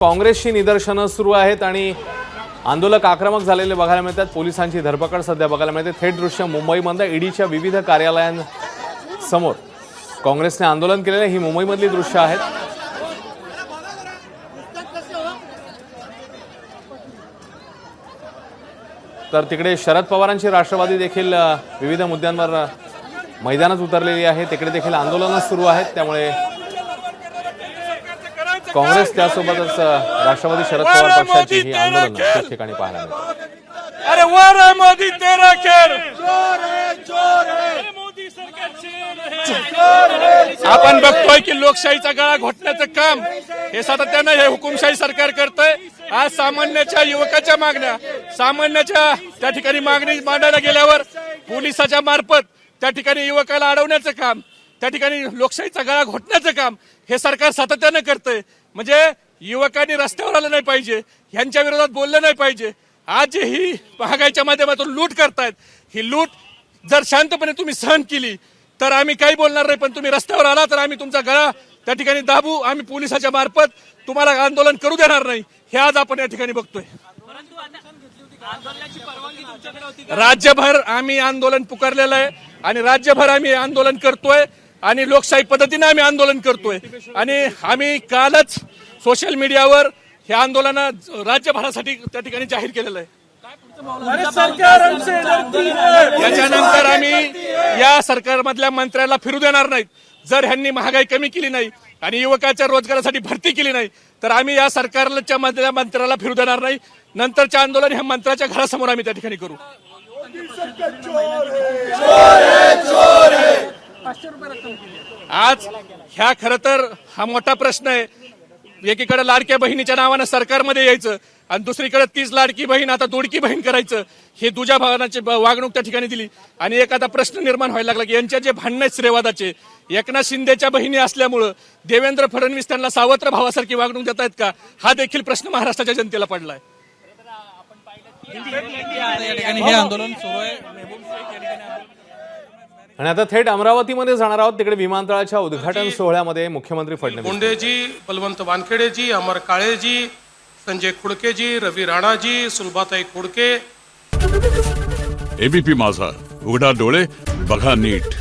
काँग्रेसची निदर्शनं सुरू आहेत आणि आंदोलक आक्रमक झालेले बघायला मिळतात। पोलिसांची धरपकड सध्या बघायला मिळते। थेट दृश्य मुंबईमध्ये ईडीच्या विविध कार्यालयांसमोर काँग्रेसने आंदोलन केलेले ही मुंबईमधली दृश्य आहेत। तर तिकडे शरद पवारांची राष्ट्रवादी देखील विविध मुद्द्यांवर मैदानात उतरलेली आहे। तिकडे देखील आंदोलन सुरू आहेत। त्यामुळे काँग्रेस त्यासोबतच राष्ट्रवादी शरद पवार पक्षाची ही आंदोलन त्या ठिकाणी पाहायला मिळतात। अरे वर है मोदी तेरा खेळ, मोदी सरकार आपण बघतोय की लोकशाहीचा गळा घोटण्याचं काम हे सातत्याने हे हुकुमशाही सरकार करतंय। आज सामान्याच्या युवकाच्या मागण्या सामान्याच्या त्या ठिकाणी मागणी मांडायला गेल्यावर पोलिसाच्या मार्फत त्या ठिकाणी युवकाला अडवण्याचं काम, त्या ठिकाणी लोकशाहीचा गळा घोटण्याचं काम हे सरकार सातत्याने करतंय। म्हणजे युवकांनी रस्त्यावर आलं नाही पाहिजे, यांच्या विरोधात बोललं नाही पाहिजे। आज जी ही महागाईच्या माध्यमातून लूट करतायत, ही लूट जर शांतपणे तुम्ही सहन केली तर आम्ही काही बोलणार नाही, पण तुम्ही रस्त्यावर आला तर आम्ही तुमचा गळा त्या ठिकाणी दाबू, आम्ही पोलिसाच्या मार्फत तुम्हाला आंदोलन करू देणार नाही। हे आज आपण या ठिकाणी बघतोय। राज्यभर आम्ही आंदोलन पुकारलेलं आहे आणि राज्यभर आम्ही आंदोलन करतोय आणि लोकशाही पद्धतीने आम्ही आंदोलन करतोय आणि आम्ही कालच सोशल मीडियावर हे आंदोलन राज्यभरासाठी त्या ठिकाणी जाहीर केलेलं आहे। याच्यानंतर आम्ही या सरकारमधल्या मंत्र्याला फिरू देणार नाहीत। जर ह्यांनी महागाई कमी केली नाही आणि युवकाच्या रोजगारासाठी भरती केली नाही तर आम्ही या सरकारच्या मधल्या मंत्र्याला फिरू देणार नाही। नंतरच्या आंदोलन ह्या मंत्र्याच्या घरासमोर आम्ही त्या ठिकाणी करू। आज ह्या खरं तर हा मोठा प्रश्न आहे। एकीकडे लाडक्या बहिणीच्या नावानं सरकारमध्ये यायचं आणि दुसरीकडे तीच लाडकी बहीण आता दोडकी बहीण करायचं, हे दुजा भावनाची वागणूक त्या ठिकाणी दिली आणि एक आता प्रश्न निर्माण व्हायला लागला की यांच्या जे भांडण आहेत श्रीवादाचे, एकनाथ शिंदेच्या बहिणी असल्यामुळं देवेंद्र फडणवीस त्यांना सावत्र भावासारखी वागणूक देत आहेत का, हा देखील प्रश्न महाराष्ट्राच्या जनतेला पडलाय। हे आंदोलन सुरू आहे आणि आता थेट अमरावतीमध्ये जाणार आहोत। तिकडे विमानतळाच्या उद्घाटन सोहळ्यामध्ये मुख्यमंत्री फडणवीस, मुंडेजी, बलवंत वानखेडेजी, अमर काळेजी, संजय खुडकेजी, रवी राणाजी, सुलभाताई खोडके। एबीपी माझा, उघडा डोळे बघा नीट।